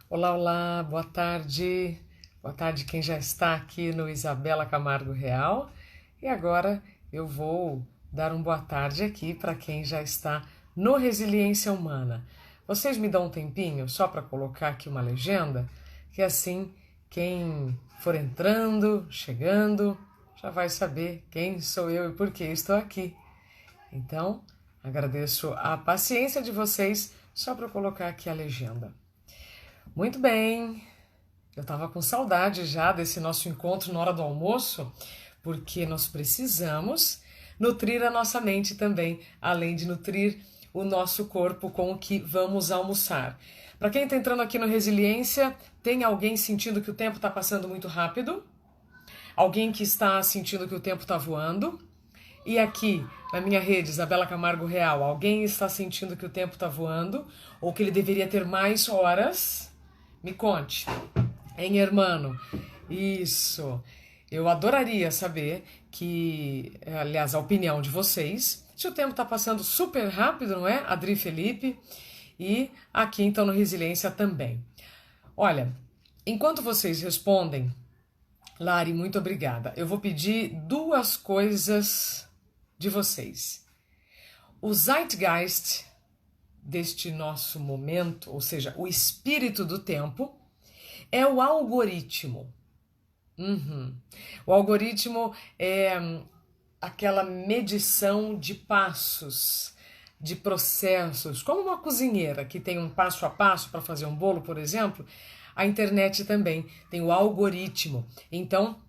Olá, olá, boa tarde. Boa tarde quem já está aqui no Isabela Camargo Real. E agora eu vou dar um boa tarde aqui para quem já está no Resiliência Humana. Vocês me dão um tempinho só para colocar aqui uma legenda, que assim quem for entrando, chegando, já vai saber quem sou eu e por que estou aqui. Então, agradeço a paciência de vocês só para colocar aqui a legenda. Muito bem, eu estava com saudade já desse nosso encontro na hora do almoço, porque nós precisamos nutrir a nossa mente também, além de nutrir o nosso corpo com o que vamos almoçar. Para quem está entrando aqui no Resiliência, tem alguém sentindo que o tempo está passando muito rápido? Alguém que está sentindo que o tempo está voando? E aqui, na minha rede, Isabela Camargo Real, alguém está sentindo que o tempo está voando? Ou que ele deveria ter mais horas? Me conte. Hein, hermano? Isso. Eu adoraria saber aliás, a opinião de vocês. Se o tempo está passando super rápido, não é? Adri Felipe. E aqui, então, no Resiliência também. Olha, enquanto vocês respondem, Lari, muito obrigada. Eu vou pedir duas coisas de vocês. O zeitgeist deste nosso momento, ou seja, o espírito do tempo, é o algoritmo. O algoritmo é aquela medição de passos, de processos, como uma cozinheira que tem um passo a passo para fazer um bolo, por exemplo, a internet também tem o algoritmo. Então,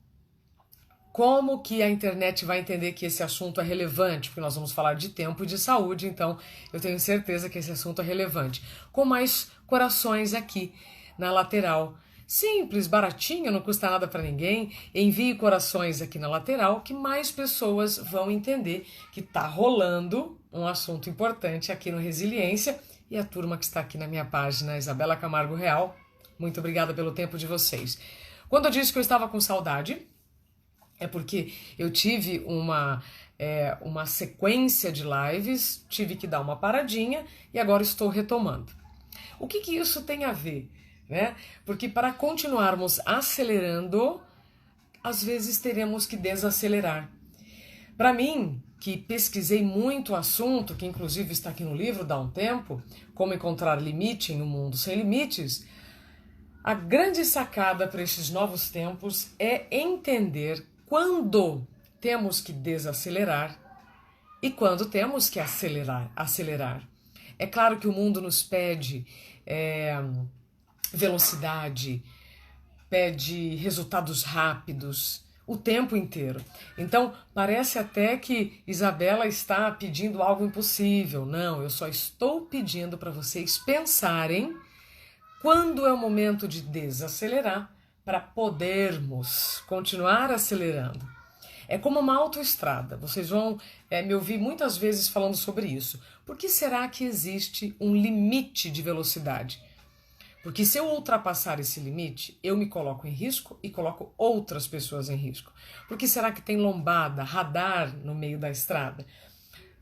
como que a internet vai entender que esse assunto é relevante? Porque nós vamos falar de tempo e de saúde, então eu tenho certeza que esse assunto é relevante. Com mais corações aqui na lateral. Simples, baratinho, não custa nada para ninguém. Envie corações aqui na lateral que mais pessoas vão entender que está rolando um assunto importante aqui no Resiliência. E a turma que está aqui na minha página, Isabela Camargo Real, muito obrigada pelo tempo de vocês. Quando eu disse que eu estava com saudade, é porque eu tive uma sequência de lives, tive que dar uma paradinha e agora estou retomando. O que isso tem a ver? Né? Porque para continuarmos acelerando, às vezes teremos que desacelerar. Para mim, que pesquisei muito o assunto, que inclusive está aqui no livro Dá um Tempo, Como Encontrar Limite em um Mundo Sem Limites, a grande sacada para esses novos tempos é entender quando temos que desacelerar e quando temos que acelerar. É claro que o mundo nos pede velocidade, pede resultados rápidos o tempo inteiro. Então, parece até que Isabela está pedindo algo impossível. Não, eu só estou pedindo para vocês pensarem quando é o momento de desacelerar para podermos continuar acelerando. É como uma autoestrada. Vocês vão me ouvir muitas vezes falando sobre isso. Por que será que existe um limite de velocidade? Porque se eu ultrapassar esse limite, eu me coloco em risco e coloco outras pessoas em risco. Por que será que tem lombada, radar no meio da estrada?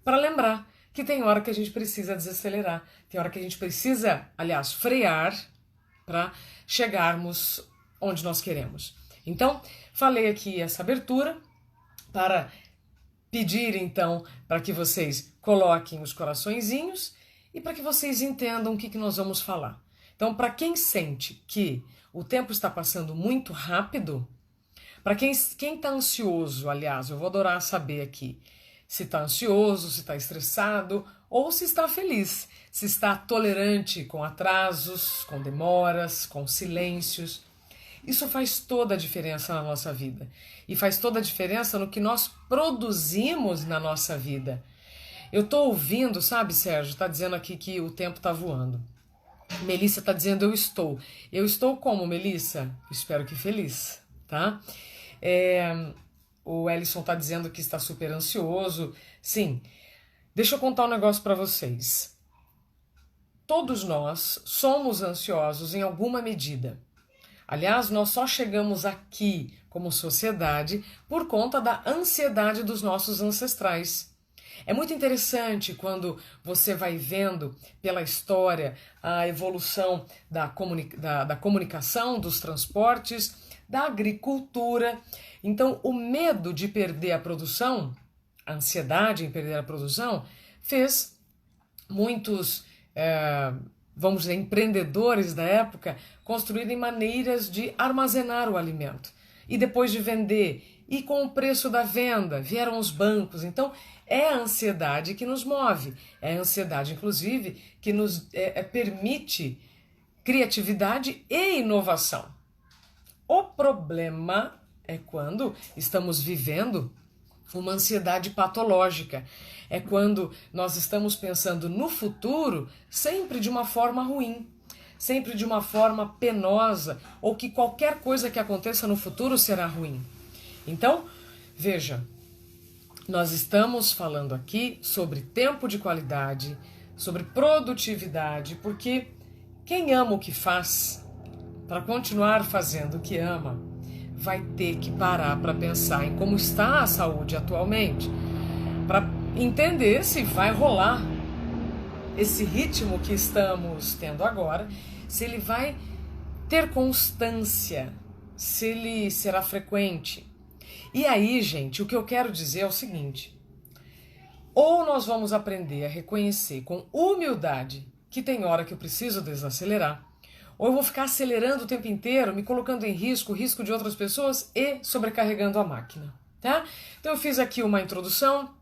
Para lembrar que tem hora que a gente precisa desacelerar, tem hora que a gente precisa, aliás, frear para chegarmos onde nós queremos. Então, falei aqui essa abertura para pedir, então, para que vocês coloquem os coraçõezinhos e para que vocês entendam o que nós vamos falar. Então, para quem sente que o tempo está passando muito rápido, para quem está ansioso, aliás, eu vou adorar saber aqui se está ansioso, se está estressado ou se está feliz, se está tolerante com atrasos, com demoras, com silêncios. Isso faz toda a diferença na nossa vida e faz toda a diferença no que nós produzimos na nossa vida. Eu estou ouvindo, sabe, Sérgio, está dizendo aqui que o tempo está voando. Melissa está dizendo eu estou. Eu estou como, Melissa? Espero que feliz, tá? O Ellison está dizendo que está super ansioso. Sim, deixa eu contar um negócio para vocês. Todos nós somos ansiosos em alguma medida. Aliás, nós só chegamos aqui como sociedade por conta da ansiedade dos nossos ancestrais. É muito interessante quando você vai vendo pela história a evolução da comunicação, dos transportes, da agricultura. Então, o medo de perder a produção, a ansiedade em perder a produção, fez muitos, vamos dizer, empreendedores da época construírem maneiras de armazenar o alimento e depois de vender. E com o preço da venda vieram os bancos. Então, é a ansiedade que nos move. É a ansiedade, inclusive, que nos permite criatividade e inovação. O problema é quando estamos vivendo uma ansiedade patológica. É quando nós estamos pensando no futuro sempre de uma forma ruim, sempre de uma forma penosa, ou que qualquer coisa que aconteça no futuro será ruim. Então, veja, nós estamos falando aqui sobre tempo de qualidade, sobre produtividade, porque quem ama o que faz, para continuar fazendo o que ama, vai ter que parar para pensar em como está a saúde atualmente, para entender se vai rolar esse ritmo que estamos tendo agora, se ele vai ter constância, se ele será frequente. E aí, gente, o que eu quero dizer é o seguinte: ou nós vamos aprender a reconhecer com humildade que tem hora que eu preciso desacelerar, ou eu vou ficar acelerando o tempo inteiro, me colocando em risco, o risco de outras pessoas e sobrecarregando a máquina, tá? Então eu fiz aqui uma introdução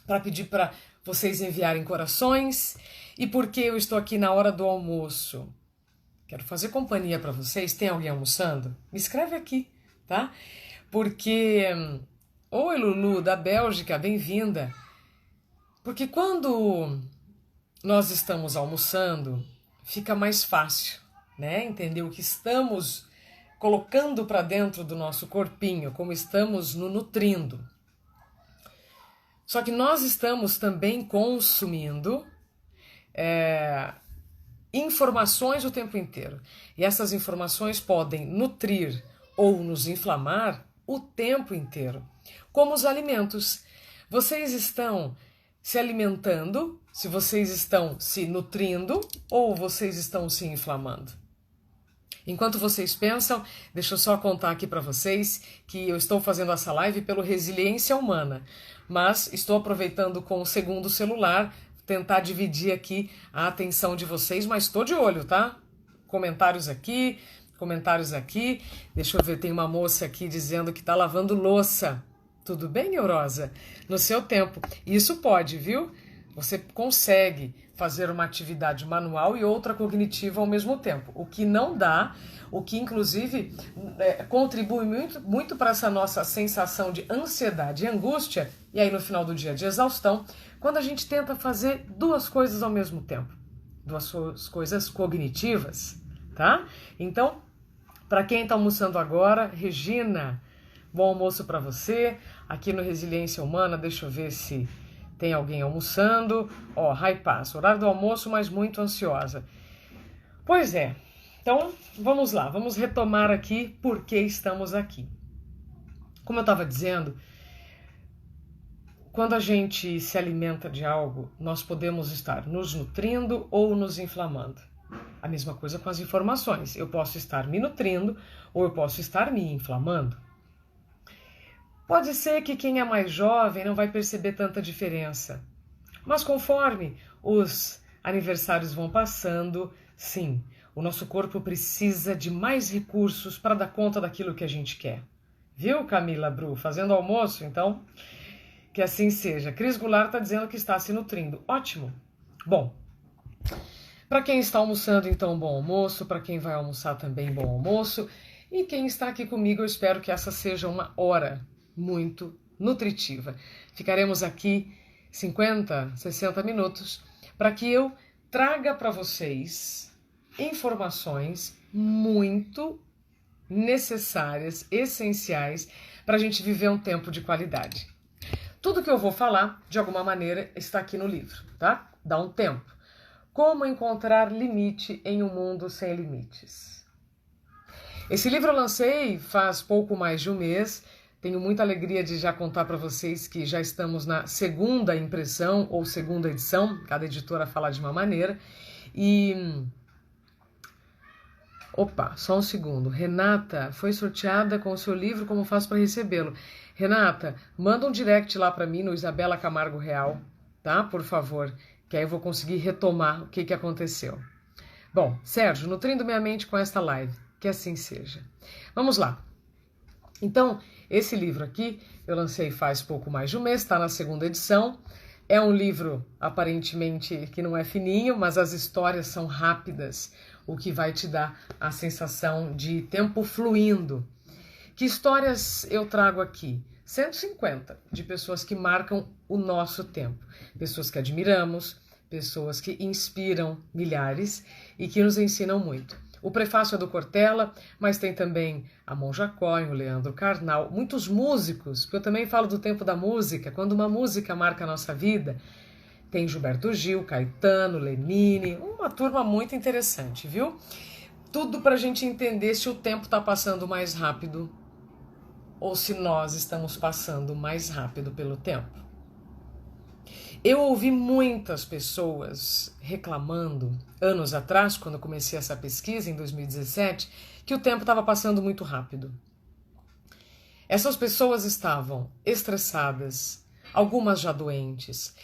para pedir para vocês enviarem corações, e porque eu estou aqui na hora do almoço, quero fazer companhia para vocês. Tem alguém almoçando? Me escreve aqui, tá? Porque, oi Lulu, da Bélgica, bem-vinda. Porque quando nós estamos almoçando, fica mais fácil, né? Entender o que estamos colocando para dentro do nosso corpinho, como estamos nos nutrindo. Só que nós estamos também consumindo informações o tempo inteiro. E essas informações podem nutrir ou nos inflamar o tempo inteiro, como os alimentos. Vocês estão se alimentando, se vocês estão se nutrindo ou vocês estão se inflamando? Enquanto vocês pensam, deixa eu só contar aqui para vocês que eu estou fazendo essa live pelo Resiliência Humana, mas estou aproveitando com o segundo celular, tentar dividir aqui a atenção de vocês, mas estou de olho, tá? Comentários aqui. Deixa eu ver, tem uma moça aqui dizendo que está lavando louça. Tudo bem, Neurosa? No seu tempo. Isso pode, viu? Você consegue fazer uma atividade manual e outra cognitiva ao mesmo tempo. O que não dá, o que inclusive contribui muito para essa nossa sensação de ansiedade e angústia, e aí no final do dia de exaustão, quando a gente tenta fazer duas coisas ao mesmo tempo. Duas coisas cognitivas, tá? Então, para quem está almoçando agora, Regina, bom almoço para você. Aqui no Resiliência Humana, deixa eu ver se tem alguém almoçando. Ó, Raipaz, horário do almoço, mas muito ansiosa. Pois é, então vamos lá, vamos retomar aqui por que estamos aqui. Como eu estava dizendo, quando a gente se alimenta de algo, nós podemos estar nos nutrindo ou nos inflamando. A mesma coisa com as informações. Eu posso estar me nutrindo ou eu posso estar me inflamando. Pode ser que quem é mais jovem não vai perceber tanta diferença. Mas conforme os aniversários vão passando, sim, o nosso corpo precisa de mais recursos para dar conta daquilo que a gente quer. Viu, Camila Bru? Fazendo almoço, então? Que assim seja. Cris Goulart está dizendo que está se nutrindo. Ótimo. Bom, para quem está almoçando, então, bom almoço. Para quem vai almoçar também, bom almoço. E quem está aqui comigo, eu espero que essa seja uma hora muito nutritiva. Ficaremos aqui 50, 60 minutos para que eu traga para vocês informações muito necessárias, essenciais, para a gente viver um tempo de qualidade. Tudo que eu vou falar, de alguma maneira, está aqui no livro, tá? Dá um tempo. Como encontrar limite em um mundo sem limites. Esse livro eu lancei faz pouco mais de um mês, Tenho muita alegria de já contar para vocês que já estamos na segunda impressão ou segunda edição, cada editora fala de uma maneira. E... Opa, só um segundo. Renata foi sorteada com o seu livro, como faço para recebê-lo? Renata, manda um direct lá para mim no Isabela Camargo Real, tá? Por favor, que aí eu vou conseguir retomar o que aconteceu. Bom, Sérgio, nutrindo minha mente com esta live, que assim seja. Vamos lá. Então, esse livro aqui eu lancei faz pouco mais de um mês, está na segunda edição. É um livro aparentemente que não é fininho, mas as histórias são rápidas, o que vai te dar a sensação de tempo fluindo. Que histórias eu trago aqui? 150 de pessoas que marcam o nosso tempo. Pessoas que admiramos, pessoas que inspiram milhares e que nos ensinam muito. O prefácio é do Cortella, mas tem também a Monja Cohen, o Leandro Carnal, muitos músicos, porque eu também falo do tempo da música, quando uma música marca a nossa vida. Tem Gilberto Gil, Caetano, Lenine, uma turma muito interessante, viu? Tudo para a gente entender se o tempo está passando mais rápido ou se nós estamos passando mais rápido pelo tempo. Eu ouvi muitas pessoas reclamando, anos atrás, quando eu comecei essa pesquisa, em 2017, que o tempo estava passando muito rápido. Essas pessoas estavam estressadas, algumas já doentes,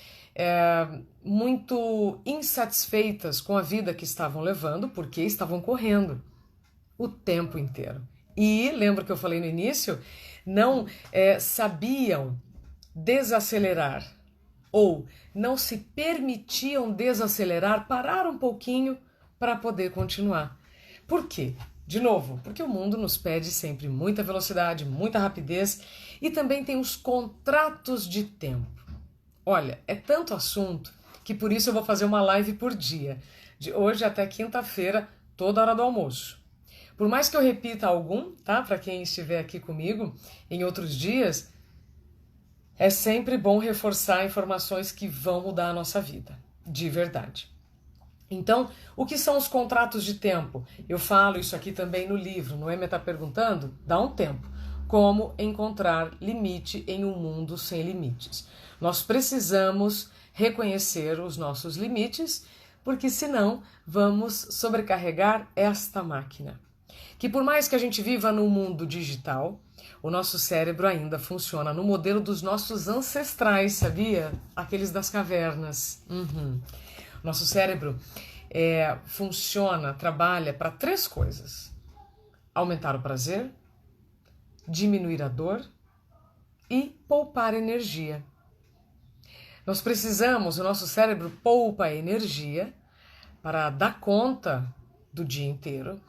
muito insatisfeitas com a vida que estavam levando, porque estavam correndo o tempo inteiro. E, lembra que eu falei no início, não sabiam desacelerar, ou não se permitiam desacelerar, parar um pouquinho para poder continuar. Por quê? De novo, porque o mundo nos pede sempre muita velocidade, muita rapidez e também tem os contratos de tempo. Olha, é tanto assunto que por isso eu vou fazer uma live por dia, de hoje até quinta-feira, toda hora do almoço. Por mais que eu repita algum, tá? Para quem estiver aqui comigo em outros dias, é sempre bom reforçar informações que vão mudar a nossa vida, de verdade. Então, o que são os contratos de tempo? Eu falo isso aqui também no livro, Noêmia está perguntando? Dá um tempo. Como encontrar limite em um mundo sem limites. Nós precisamos reconhecer os nossos limites, porque senão vamos sobrecarregar esta máquina. Que por mais que a gente viva no mundo digital, o nosso cérebro ainda funciona no modelo dos nossos ancestrais, sabia? Aqueles das cavernas. Nosso cérebro funciona, trabalha para 3 coisas: aumentar o prazer, diminuir a dor e poupar energia. Nós precisamos, o nosso cérebro poupa energia para dar conta do dia inteiro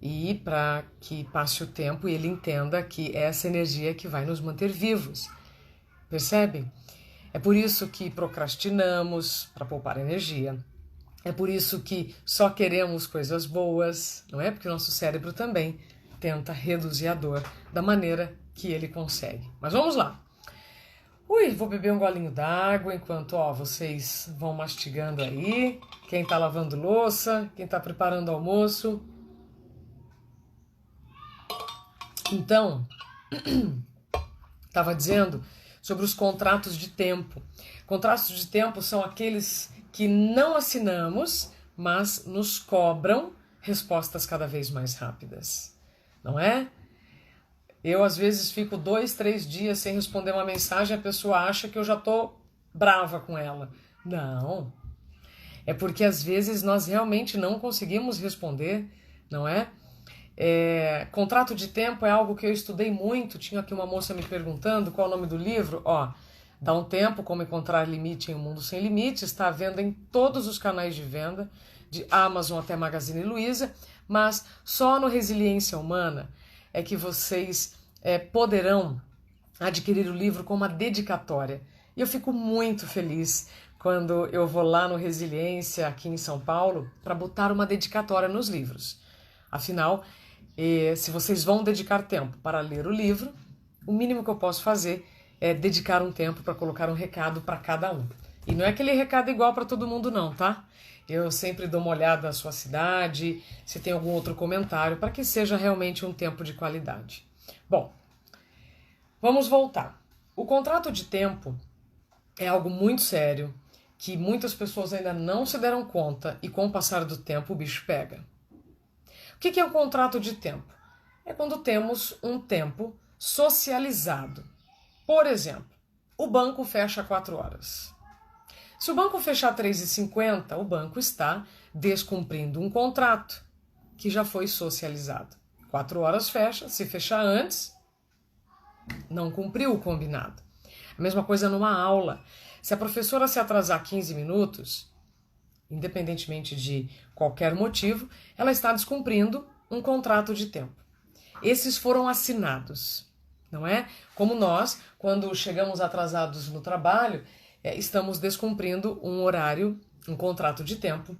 e para que passe o tempo e ele entenda que é essa energia que vai nos manter vivos. Percebe? É por isso que procrastinamos, para poupar energia. É por isso que só queremos coisas boas, não é? Porque o nosso cérebro também tenta reduzir a dor da maneira que ele consegue. Mas vamos lá. Vou beber um golinho d'água enquanto vocês vão mastigando aí. Quem está lavando louça, quem está preparando almoço. Então, estava dizendo sobre os contratos de tempo. Contratos de tempo são aqueles que não assinamos, mas nos cobram respostas cada vez mais rápidas, não é? Eu, às vezes, fico 2, 3 dias sem responder uma mensagem e a pessoa acha que eu já estou brava com ela. Não. É porque, às vezes, nós realmente não conseguimos responder, não é? Contrato de tempo é algo que eu estudei muito. Tinha aqui uma moça me perguntando qual é o nome do livro. Dá um tempo, como encontrar limite em um mundo sem limites. Está à venda em todos os canais de venda, de Amazon até Magazine Luiza, mas só no Resiliência Humana é que vocês poderão adquirir o livro com uma dedicatória. E eu fico muito feliz quando eu vou lá no Resiliência, aqui em São Paulo, para botar uma dedicatória nos livros. Afinal, se vocês vão dedicar tempo para ler o livro, o mínimo que eu posso fazer é dedicar um tempo para colocar um recado para cada um. E não é aquele recado igual para todo mundo não, tá? Eu sempre dou uma olhada na sua cidade, se tem algum outro comentário, para que seja realmente um tempo de qualidade. Bom, Vamos voltar. O contrato de tempo é algo muito sério, que muitas pessoas ainda não se deram conta e com o passar do tempo o bicho pega. O que é o contrato de tempo? É quando temos um tempo socializado. Por exemplo, o banco fecha 4 horas. Se o banco fechar 3h50, o banco está descumprindo um contrato que já foi socializado. 4 horas fecha, se fechar antes, não cumpriu o combinado. A mesma coisa numa aula. Se a professora se atrasar 15 minutos, independentemente de qualquer motivo, ela está descumprindo um contrato de tempo. Esses foram assinados, não é? Como nós, quando chegamos atrasados no trabalho, estamos descumprindo um horário, um contrato de tempo,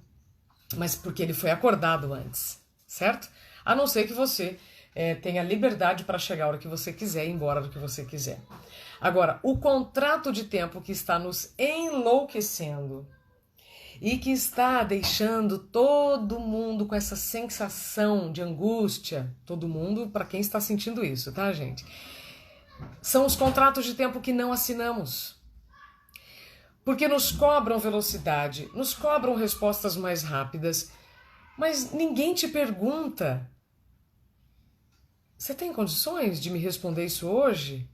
mas porque ele foi acordado antes, certo? A não ser que você tenha liberdade para chegar a hora que você quiser e ir embora do que você quiser. Agora, o contrato de tempo que está nos enlouquecendo e que está deixando todo mundo com essa sensação de angústia, todo mundo, para quem está sentindo isso, tá, gente? São os contratos de tempo que não assinamos. Porque nos cobram velocidade, nos cobram respostas mais rápidas, mas ninguém te pergunta: você tem condições de me responder isso hoje?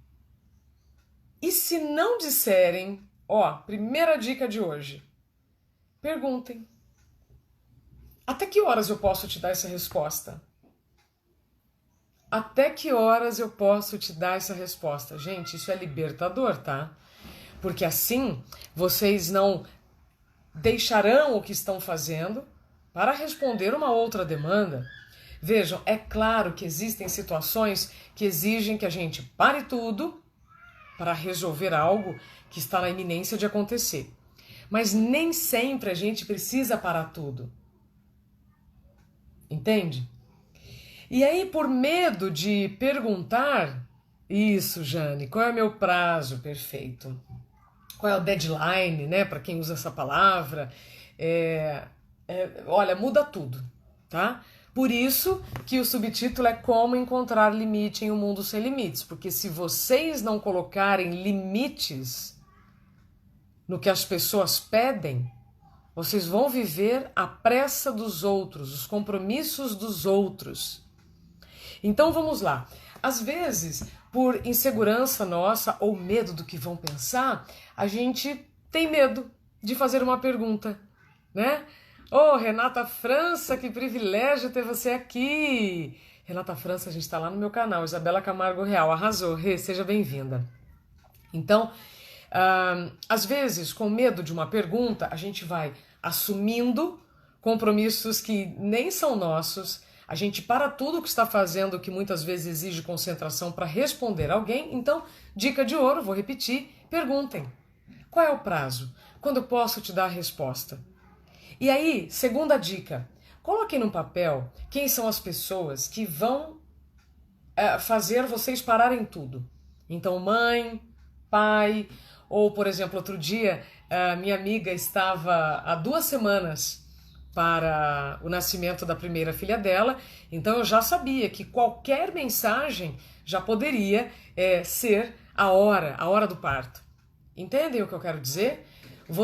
E se não disserem, primeira dica de hoje, perguntem. Até que horas eu posso te dar essa resposta? Até que horas eu posso te dar essa resposta? Gente, isso é libertador, tá? Porque assim vocês não deixarão o que estão fazendo para responder uma outra demanda. Vejam, é claro que existem situações que exigem que a gente pare tudo para resolver algo que está na iminência de acontecer. Mas nem sempre a gente precisa parar tudo. Entende? E aí, por medo de perguntar, isso, Jane, qual é o meu prazo? Perfeito. Qual é o deadline, né? Para quem usa essa palavra. Olha, muda tudo, tá? Por isso que o subtítulo é Como Encontrar Limite em um Mundo Sem Limites. Porque se vocês não colocarem limites no que as pessoas pedem, vocês vão viver à pressa dos outros, os compromissos dos outros. Então vamos lá. Às vezes, por insegurança nossa ou medo do que vão pensar, a gente tem medo de fazer uma pergunta, né? Renata França, que privilégio ter você aqui! Renata França, a gente está lá no meu canal, Isabela Camargo Real, arrasou, Rê, seja bem-vinda. Então, às vezes, com medo de uma pergunta, a gente vai assumindo compromissos que nem são nossos, a gente para tudo o que está fazendo, que muitas vezes exige concentração para responder alguém. Então, dica de ouro, vou repetir, perguntem. Qual é o prazo? Quando eu posso te dar a resposta? E aí, segunda dica, coloquem no papel quem são as pessoas que vão fazer vocês pararem tudo. Então, mãe, pai, ou, por exemplo, outro dia, minha amiga estava há 2 semanas para o nascimento da primeira filha dela, então eu já sabia que qualquer mensagem já poderia ser a hora do parto. Entendem o que eu quero dizer?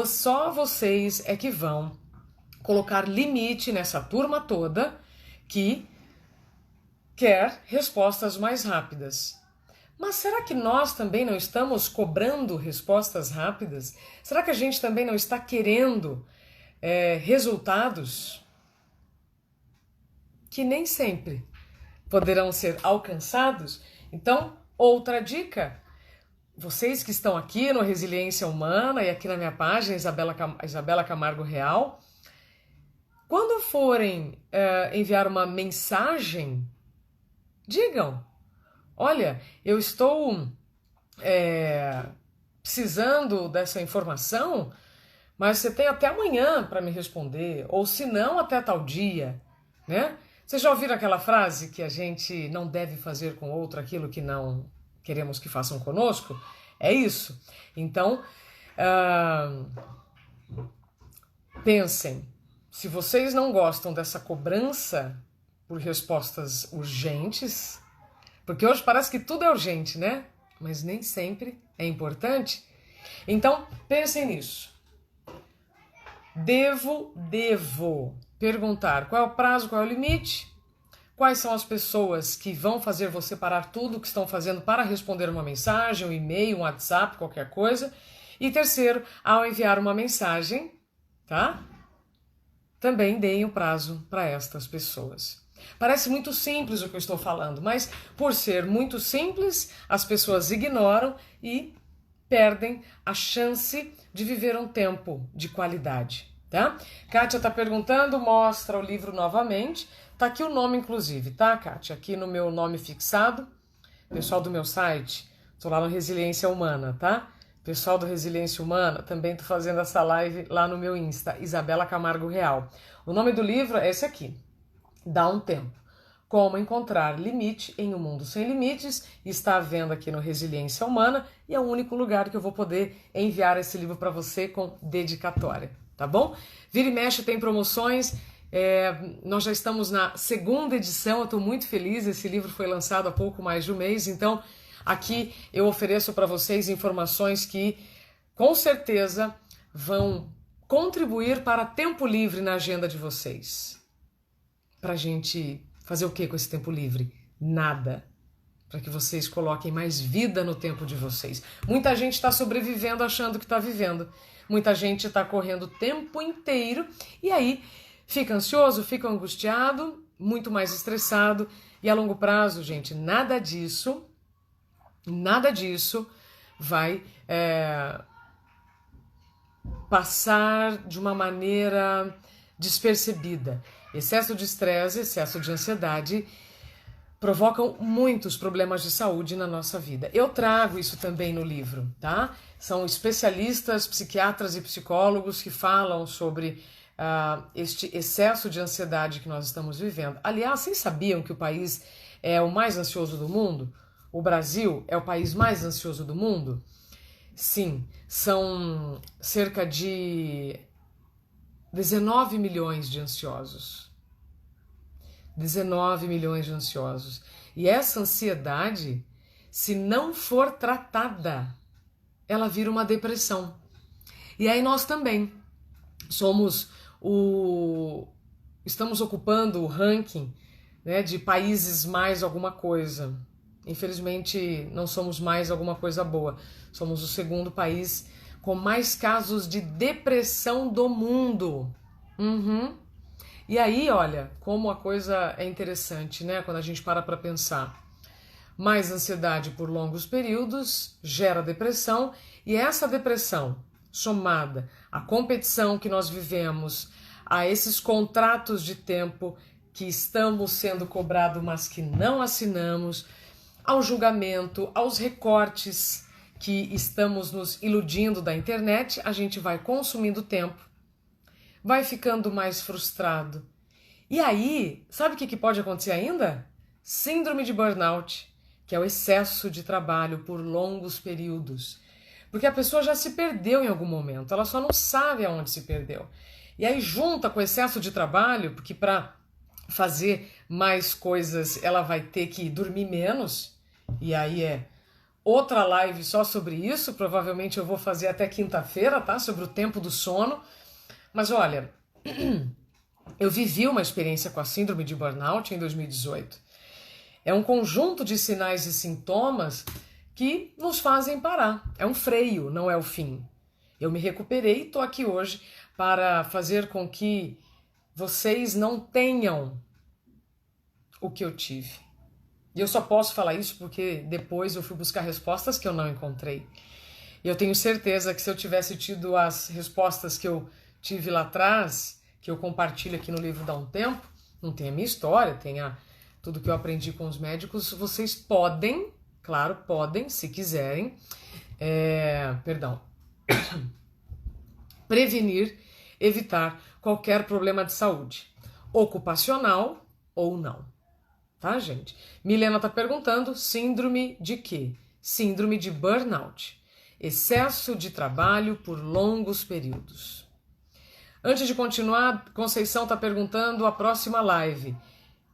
Só vocês é que vão colocar limite nessa turma toda que quer respostas mais rápidas. Mas será que nós também não estamos cobrando respostas rápidas? Será que a gente também não está querendo resultados que nem sempre poderão ser alcançados? Então, outra dica, vocês que estão aqui no Resiliência Humana e aqui na minha página, Isabela Camargo Real, quando forem enviar uma mensagem, digam: olha, eu estou precisando dessa informação, mas você tem até amanhã para me responder, ou se não, até tal dia, né? Vocês já ouviram aquela frase que a gente não deve fazer com outro aquilo que não queremos que façam conosco? É isso. Então, pensem, se vocês não gostam dessa cobrança por respostas urgentes, porque hoje parece que tudo é urgente, né? mas nem sempre é importante. Então, pensem nisso. Devo perguntar qual é o prazo, qual é o limite, quais são as pessoas que vão fazer você parar tudo o que estão fazendo para responder uma mensagem, um e-mail, um WhatsApp, qualquer coisa. E terceiro, ao enviar uma mensagem, tá? Também deem o prazo para estas pessoas. Parece muito simples o que eu estou falando, mas por ser muito simples, as pessoas ignoram e perdem a chance de viver um tempo de qualidade, tá? Kátia está perguntando, mostra o livro novamente. Tá aqui o nome, inclusive, tá, Kátia? Aqui no meu nome fixado, pessoal do meu site, tô lá no Resiliência Humana, tá? Pessoal do Resiliência Humana, também tô fazendo essa live lá no meu Insta, Isabela Camargo Real. O nome do livro é esse aqui, Dá um Tempo. Como encontrar limite em um mundo sem limites, está à venda aqui no Resiliência Humana e é o único lugar que eu vou poder enviar esse livro para você com dedicatória, tá bom? Vira e mexe, tem promoções, nós já estamos na segunda edição, eu estou muito feliz, esse livro foi lançado há pouco mais de um mês, então aqui eu ofereço para vocês informações que com certeza vão contribuir para tempo livre na agenda de vocês. Para a gente fazer o que com esse tempo livre? Nada. Para que vocês coloquem mais vida no tempo de vocês. Muita gente está sobrevivendo achando que está vivendo. Muita gente está correndo o tempo inteiro e aí fica ansioso, fica angustiado, muito mais estressado. E a longo prazo, gente, nada disso vai passar de uma maneira despercebida. Excesso de estresse, excesso de ansiedade provocam muitos problemas de saúde na nossa vida. Eu trago isso também no livro, tá? São especialistas, psiquiatras e psicólogos que falam sobre este excesso de ansiedade que nós estamos vivendo. Aliás, vocês sabiam que o país é o mais ansioso do mundo? O Brasil é o país mais ansioso do mundo? Sim, são cerca de 19 milhões de ansiosos. 19 milhões de ansiosos. E essa ansiedade, se não for tratada, ela vira uma depressão. E aí nós também estamos ocupando o ranking, né, de países mais alguma coisa. Infelizmente, não somos mais alguma coisa boa. Somos o segundo país com mais casos de depressão do mundo. E aí, olha, como a coisa é interessante, né? Quando a gente para pensar. Mais ansiedade por longos períodos gera depressão, e essa depressão, somada à competição que nós vivemos, a esses contratos de tempo que estamos sendo cobrados, mas que não assinamos, ao julgamento, aos recortes que estamos nos iludindo da internet, a gente vai consumindo tempo, vai ficando mais frustrado. E aí, sabe o que pode acontecer ainda? Síndrome de burnout, que é o excesso de trabalho por longos períodos. Porque a pessoa já se perdeu em algum momento, ela só não sabe aonde se perdeu. E aí junta com o excesso de trabalho, porque para fazer mais coisas ela vai ter que dormir menos, e aí é outra live só sobre isso, provavelmente eu vou fazer até quinta-feira, tá? Sobre o tempo do sono. Mas olha, eu vivi uma experiência com a síndrome de burnout em 2018. É um conjunto de sinais e sintomas que nos fazem parar. É um freio, não é o fim. Eu me recuperei e estou aqui hoje para fazer com que vocês não tenham o que eu tive. E eu só posso falar isso porque depois eu fui buscar respostas que eu não encontrei. E eu tenho certeza que se eu tivesse tido as respostas que eu tive lá atrás, que eu compartilho aqui no livro Dá um Tempo, não tem a minha história, tem tudo que eu aprendi com os médicos, vocês podem, claro, podem, se quiserem, prevenir, evitar qualquer problema de saúde, ocupacional ou não. Tá, gente? Milena tá perguntando, síndrome de quê? Síndrome de burnout. Excesso de trabalho por longos períodos. Antes de continuar, Conceição tá perguntando a próxima live.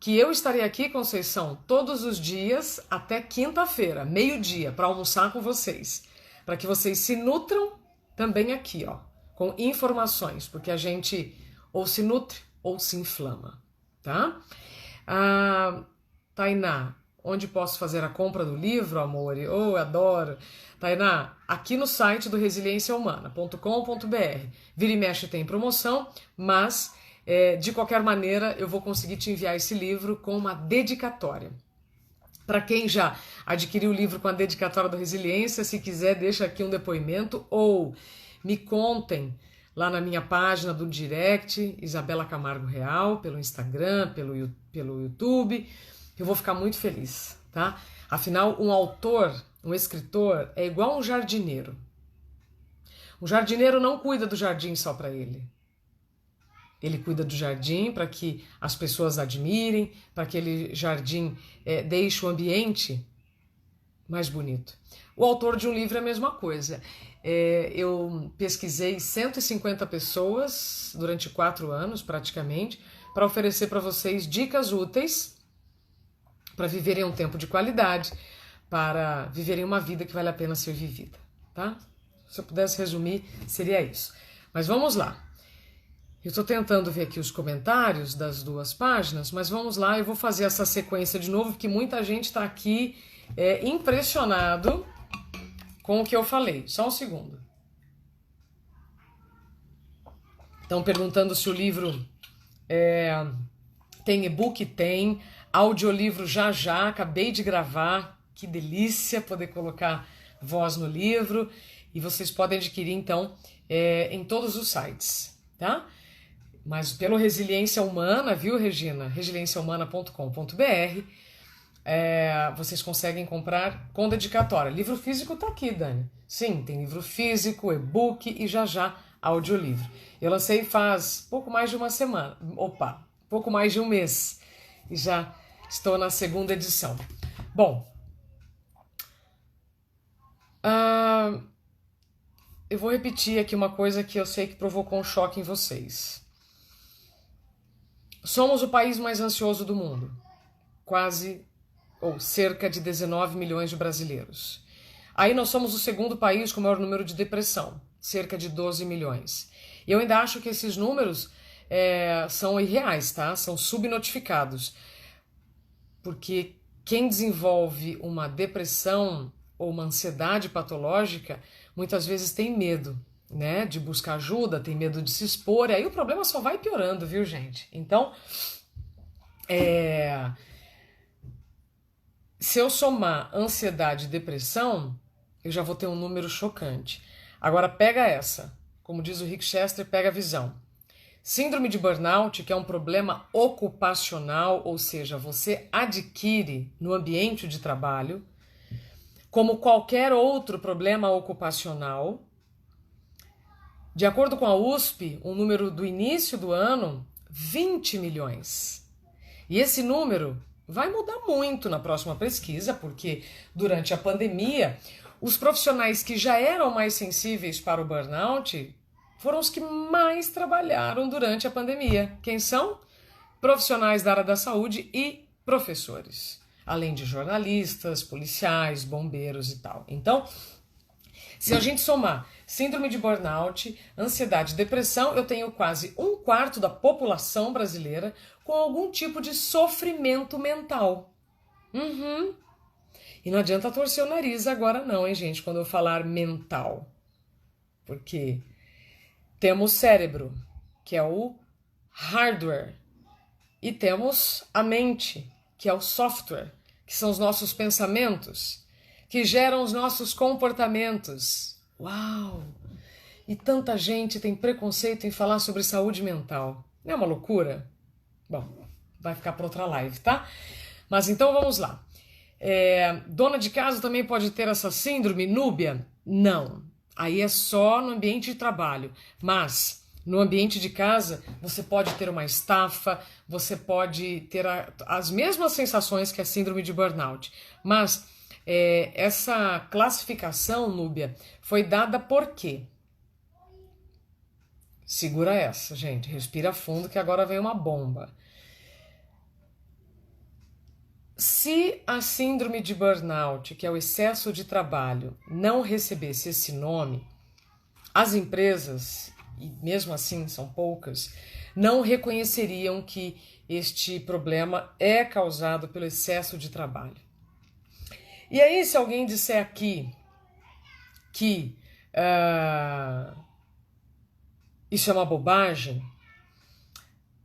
que eu estarei aqui, Conceição, todos os dias até quinta-feira, meio-dia, para almoçar com vocês, para que vocês se nutram também aqui, ó, com informações, porque a gente ou se nutre ou se inflama, tá? Tainá, onde posso fazer a compra do livro, amor? Oh, eu adoro. Tainá, aqui no site do resiliênciahumana.com.br. Vira e mexe tem promoção, mas de qualquer maneira eu vou conseguir te enviar esse livro com uma dedicatória. Para quem já adquiriu o livro com a dedicatória do Resiliência, se quiser, deixa aqui um depoimento ou me contem lá na minha página do direct, Isabela Camargo Real, pelo Instagram, pelo YouTube. Eu vou ficar muito feliz, tá? Afinal, um autor, um escritor, é igual um jardineiro. Um jardineiro não cuida do jardim só para ele. Ele cuida do jardim para que as pessoas admirem, para que aquele jardim deixe o ambiente mais bonito. O autor de um livro é a mesma coisa. Eu pesquisei 150 pessoas durante 4 anos, praticamente, para oferecer para vocês dicas úteis para viverem um tempo de qualidade, para viverem uma vida que vale a pena ser vivida, tá? Se eu pudesse resumir, seria isso. Mas vamos lá. Eu estou tentando ver aqui os comentários das 2 páginas, mas vamos lá, eu vou fazer essa sequência de novo, porque muita gente está aqui impressionado com o que eu falei. Só um segundo. Estão perguntando se o livro tem e-book? Tem. Audiolivro já, acabei de gravar. Que delícia poder colocar voz no livro. E vocês podem adquirir, então, em todos os sites, tá? Mas pelo Resiliência Humana, viu, Regina? resiliênciahumana.com.br. Vocês conseguem comprar com dedicatória. Livro físico tá aqui, Dani. Sim, tem livro físico, e-book e já audiolivro. Eu lancei faz pouco mais de uma semana. Pouco mais de um mês. E já estou na 2ª edição. Bom, eu vou repetir aqui uma coisa que eu sei que provocou um choque em vocês. Somos o país mais ansioso do mundo. Cerca de 19 milhões de brasileiros. Aí nós somos o 2º país com o maior número de depressão, cerca de 12 milhões. E eu ainda acho que esses números são irreais, tá? São subnotificados. Porque quem desenvolve uma depressão ou uma ansiedade patológica, muitas vezes tem medo, né, de buscar ajuda, tem medo de se expor, e aí o problema só vai piorando, viu, gente? Então, se eu somar ansiedade e depressão, eu já vou ter um número chocante. Agora pega essa, como diz o Rick Chester, pega a visão. Síndrome de burnout, que é um problema ocupacional, ou seja, você adquire no ambiente de trabalho, como qualquer outro problema ocupacional. De acordo com a USP, um número do início do ano, 20 milhões. E esse número vai mudar muito na próxima pesquisa, porque durante a pandemia, os profissionais que já eram mais sensíveis para o burnout foram os que mais trabalharam durante a pandemia. Quem são? Profissionais da área da saúde e professores, além de jornalistas, policiais, bombeiros e tal. Então, se a gente somar síndrome de burnout, ansiedade e depressão, eu tenho quase 1/4 da população brasileira com algum tipo de sofrimento mental. E não adianta torcer o nariz agora não, hein, gente, quando eu falar mental. Porque temos cérebro, que é o hardware, e temos a mente, que é o software, que são os nossos pensamentos, que geram os nossos comportamentos. Uau! E tanta gente tem preconceito em falar sobre saúde mental. Não é uma loucura? Bom, vai ficar para outra live, tá? Mas então vamos lá. Dona de casa também pode ter essa síndrome, Núbia? Não. Aí é só no ambiente de trabalho. Mas no ambiente de casa, você pode ter uma estafa, você pode ter as mesmas sensações que a síndrome de burnout. Mas essa classificação, Núbia, foi dada por quê? Segura essa, gente. Respira fundo que agora vem uma bomba. Se a síndrome de burnout, que é o excesso de trabalho, não recebesse esse nome, as empresas, e mesmo assim são poucas, não reconheceriam que este problema é causado pelo excesso de trabalho. E aí, se alguém disser aqui que isso é uma bobagem,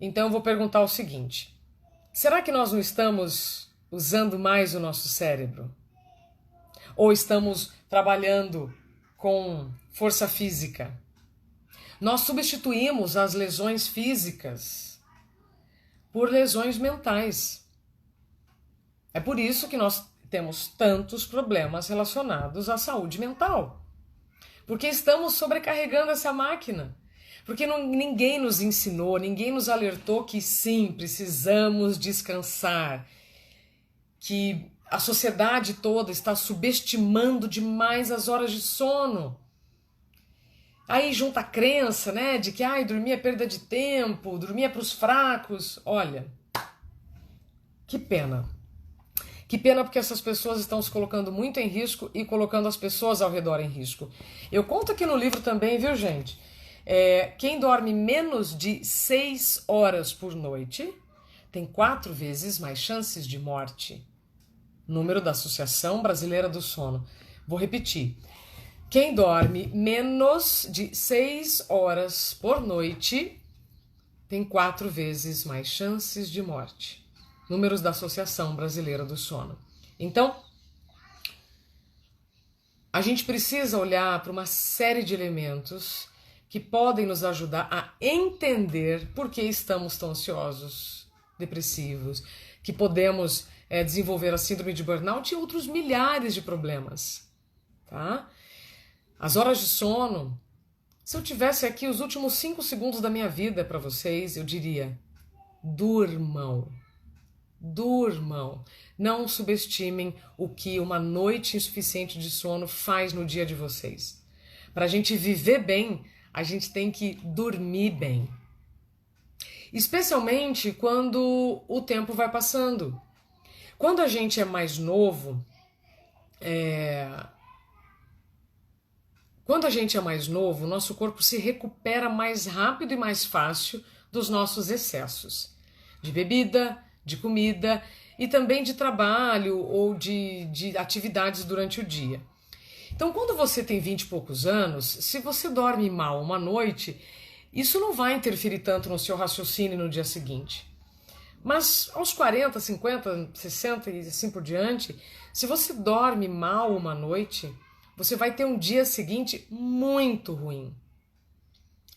então eu vou perguntar o seguinte: será que nós não estamos usando mais o nosso cérebro? Ou estamos trabalhando com força física? Nós substituímos as lesões físicas por lesões mentais. É por isso que nós temos tantos problemas relacionados à saúde mental. Porque estamos sobrecarregando essa máquina. Porque ninguém nos ensinou, ninguém nos alertou que sim, precisamos descansar. Que a sociedade toda está subestimando demais as horas de sono. Aí junta a crença, né, de que dormir é perda de tempo, dormir é para os fracos. Olha, que pena. Que pena, porque essas pessoas estão se colocando muito em risco e colocando as pessoas ao redor em risco. Eu conto aqui no livro também, viu, gente? Quem dorme menos de 6 horas por noite tem 4 vezes mais chances de morte. Número da Associação Brasileira do Sono. Vou repetir. Quem dorme menos de 6 horas por noite tem 4 vezes mais chances de morte. Números da Associação Brasileira do Sono. Então, a gente precisa olhar para uma série de elementos que podem nos ajudar a entender por que estamos tão ansiosos, depressivos, que podemos desenvolver a síndrome de burnout e outros milhares de problemas. Tá? As horas de sono, se eu tivesse aqui os últimos 5 segundos da minha vida para vocês, eu diria: durmam. Durmam. Não subestimem o que uma noite insuficiente de sono faz no dia de vocês. Para a gente viver bem, a gente tem que dormir bem. Especialmente quando o tempo vai passando. Quando a gente é mais novo, nosso corpo se recupera mais rápido e mais fácil dos nossos excessos de bebida, de comida e também de trabalho ou de atividades durante o dia. Então, quando você tem 20 e poucos anos, se você dorme mal uma noite, isso não vai interferir tanto no seu raciocínio no dia seguinte. Mas aos 40, 50, 60 e assim por diante, se você dorme mal uma noite, você vai ter um dia seguinte muito ruim.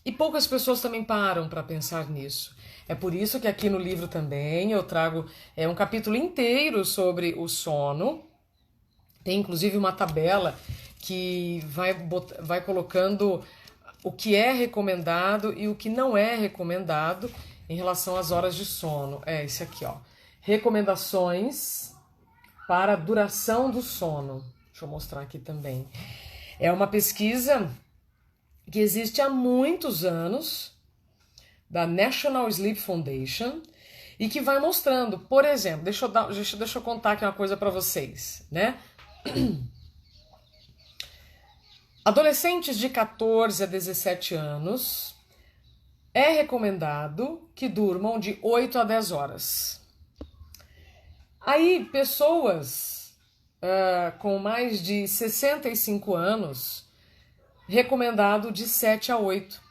E poucas pessoas também param para pensar nisso. É por isso que aqui no livro também eu trago um capítulo inteiro sobre o sono. Tem inclusive uma tabela que vai colocando o que é recomendado e o que não é recomendado em relação às horas de sono. É esse aqui, ó. Recomendações para a duração do sono. Deixa eu mostrar aqui também. É uma pesquisa que existe há muitos anos, da National Sleep Foundation, e que vai mostrando, por exemplo, deixa eu contar aqui uma coisa para vocês, né? Adolescentes de 14 a 17 anos é recomendado que durmam de 8 a 10 horas. Aí, pessoas com mais de 65 anos, recomendado de 7 a 8.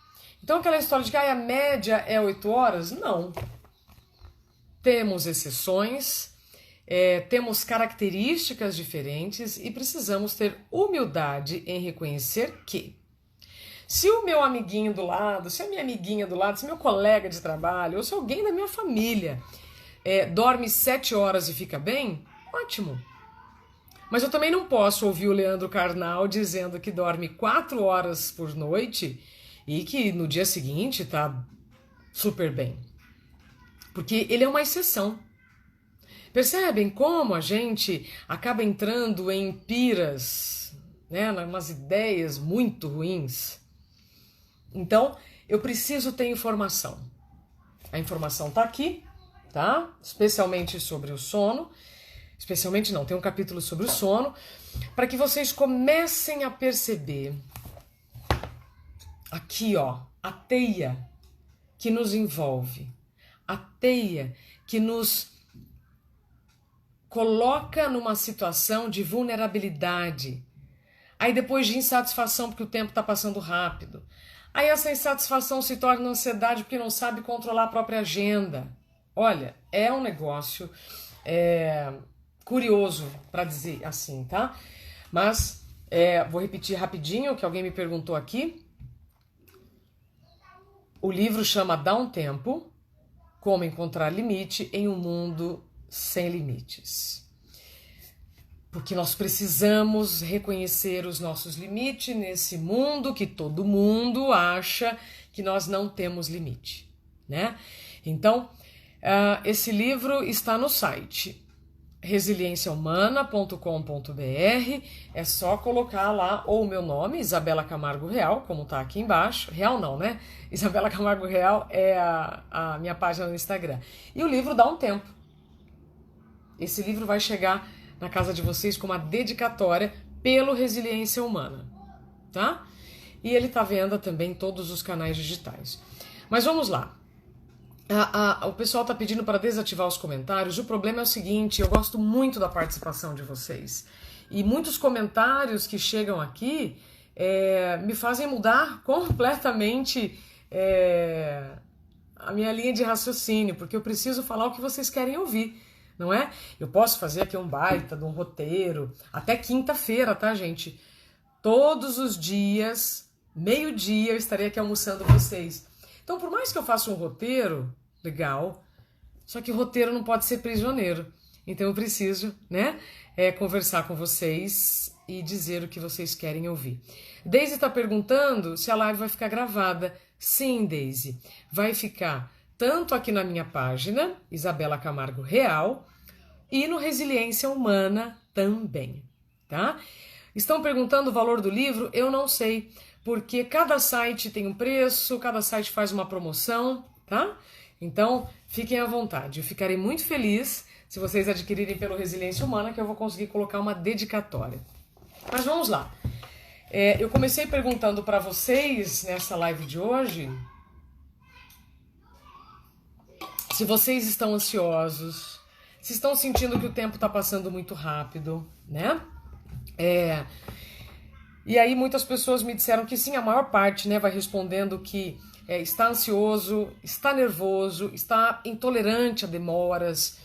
Então, aquela história de que a média é 8 horas? Não. Temos exceções, temos características diferentes e precisamos ter humildade em reconhecer que se o meu amiguinho do lado, se a minha amiguinha do lado, se meu colega de trabalho ou se alguém da minha família dorme 7 horas e fica bem, ótimo. Mas eu também não posso ouvir o Leandro Carnal dizendo que dorme 4 horas por noite e que no dia seguinte tá super bem. Porque ele é uma exceção. Percebem como a gente acaba entrando em piras, né, umas ideias muito ruins? Então, eu preciso ter informação. A informação tá aqui, tá? Especialmente sobre o sono. especialmente não, tem um capítulo sobre o sono, para que vocês comecem a perceber aqui, ó, a teia que nos envolve, a teia que nos coloca numa situação de vulnerabilidade. Aí depois de insatisfação porque o tempo está passando rápido. Aí essa insatisfação se torna ansiedade porque não sabe controlar a própria agenda. Olha, é um negócio curioso, para dizer assim, tá? Mas vou repetir rapidinho o que alguém me perguntou aqui. O livro chama Dá um Tempo, Como Encontrar Limite em um Mundo Sem Limites. Porque nós precisamos reconhecer os nossos limites nesse mundo que todo mundo acha que nós não temos limite, né? Então, esse livro está no site resilienciahumana.com.br. É só colocar lá ou o meu nome, Isabela Camargo Real, como está aqui embaixo. Real não, né? Isabela Camargo Real é a minha página no Instagram. E o livro Dá um Tempo. Esse livro vai chegar na casa de vocês com uma dedicatória pelo Resiliência Humana, tá? E ele está à venda também em todos os canais digitais. Mas vamos lá. O pessoal está pedindo para desativar os comentários. O problema é o seguinte, eu gosto muito da participação de vocês. E muitos comentários que chegam aqui me fazem mudar completamente a minha linha de raciocínio, porque eu preciso falar o que vocês querem ouvir, não é? Eu posso fazer aqui um baita de um roteiro, até quinta-feira, tá, gente? Todos os dias, meio-dia, eu estarei aqui almoçando vocês. Então, por mais que eu faça um roteiro, legal, só que o roteiro não pode ser prisioneiro. Então eu preciso, né, conversar com vocês e dizer o que vocês querem ouvir. Daisy está perguntando se a live vai ficar gravada. Sim, Daisy, vai ficar tanto aqui na minha página, Isabela Camargo Real, e no Resiliência Humana também, tá? Estão perguntando o valor do livro? Eu não sei, porque cada site tem um preço, cada site faz uma promoção, tá? Então, fiquem à vontade. Eu ficarei muito feliz se vocês adquirirem pelo Resiliência Humana, que eu vou conseguir colocar uma dedicatória. Mas vamos lá. Eu comecei perguntando para vocês, nessa live de hoje, se vocês estão ansiosos, se estão sentindo que o tempo está passando muito rápido, né? E aí muitas pessoas me disseram que sim, a maior parte, né, vai respondendo que está ansioso, está nervoso, está intolerante a demoras.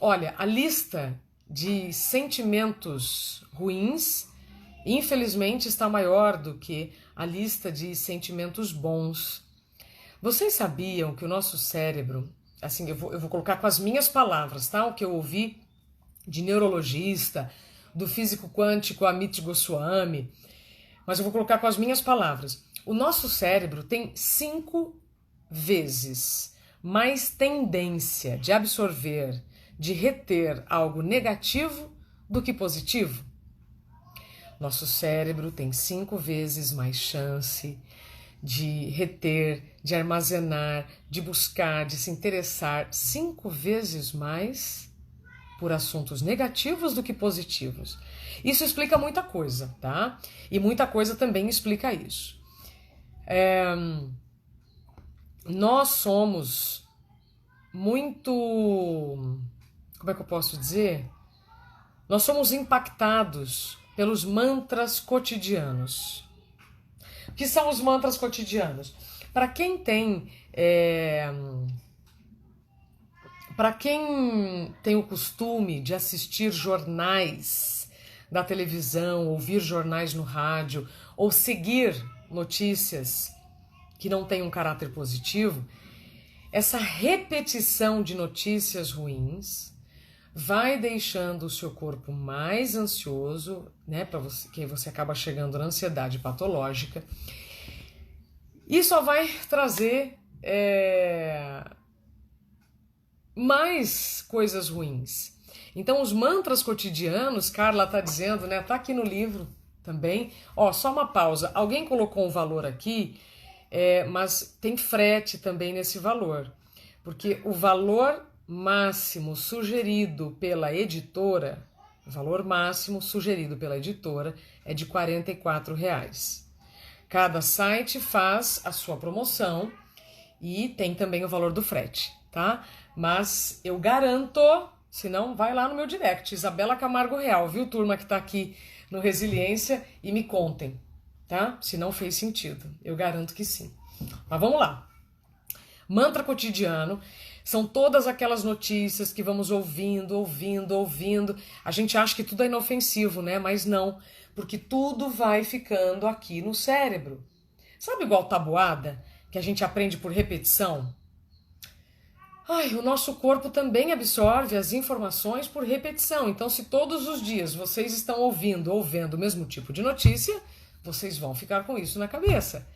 Olha, a lista de sentimentos ruins, infelizmente, está maior do que a lista de sentimentos bons. Vocês sabiam que o nosso cérebro, assim, eu vou colocar com as minhas palavras, tá? O que eu ouvi de neurologista, do físico quântico Amit Goswami, mas eu vou colocar com as minhas palavras. O nosso cérebro tem 5 vezes mais tendência de absorver, de reter algo negativo do que positivo. Nosso cérebro tem 5 vezes mais chance de reter, de armazenar, de buscar, de se interessar 5 vezes mais por assuntos negativos do que positivos. Isso explica muita coisa, tá? E muita coisa também explica isso. Nós somos muito... Como é que eu posso dizer? Nós somos impactados pelos mantras cotidianos. O que são os mantras cotidianos? Para quem tem... Para quem tem o costume de assistir jornais da televisão, ouvir jornais no rádio, ou seguir notícias que não têm um caráter positivo, essa repetição de notícias ruins vai deixando o seu corpo mais ansioso, né, que você acaba chegando na ansiedade patológica, e só vai trazer mais coisas ruins. Então, os mantras cotidianos, Carla está dizendo, né, tá aqui no livro também. Ó, só uma pausa. Alguém colocou um valor aqui, mas tem frete também nesse valor. Porque o valor máximo sugerido pela editora, o valor máximo sugerido pela editora é de R$ 44. Cada site faz a sua promoção e tem também o valor do frete, tá? Mas eu garanto, se não, vai lá no meu direct, Isabela Camargo Real, viu, turma que tá aqui no Resiliência, e me contem, tá? Se não fez sentido, eu garanto que sim. Mas vamos lá. Mantra cotidiano são todas aquelas notícias que vamos ouvindo. A gente acha que tudo é inofensivo, né? Mas não, porque tudo vai ficando aqui no cérebro. Sabe igual tabuada, que a gente aprende por repetição? O nosso corpo também absorve as informações por repetição. Então, se todos os dias vocês estão ouvindo ou vendo o mesmo tipo de notícia, vocês vão ficar com isso na cabeça.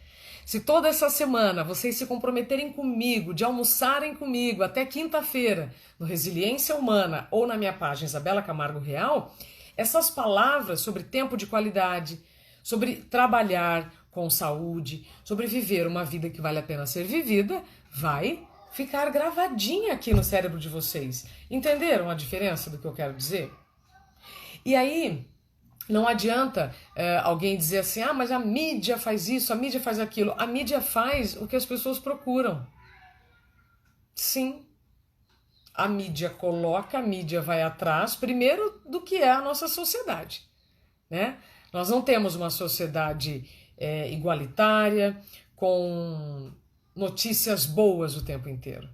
Se toda essa semana vocês se comprometerem comigo, de almoçarem comigo até quinta-feira, no Resiliência Humana ou na minha página Isabela Camargo Real, essas palavras sobre tempo de qualidade, sobre trabalhar com saúde, sobre viver uma vida que vale a pena ser vivida, vai ficar gravadinha aqui no cérebro de vocês. Entenderam a diferença do que eu quero dizer? E aí, não adianta alguém dizer assim, mas a mídia faz isso, a mídia faz aquilo. A mídia faz o que as pessoas procuram. Sim, a mídia coloca, a mídia vai atrás, primeiro, do que é a nossa sociedade, né? Nós não temos uma sociedade igualitária, com notícias boas o tempo inteiro.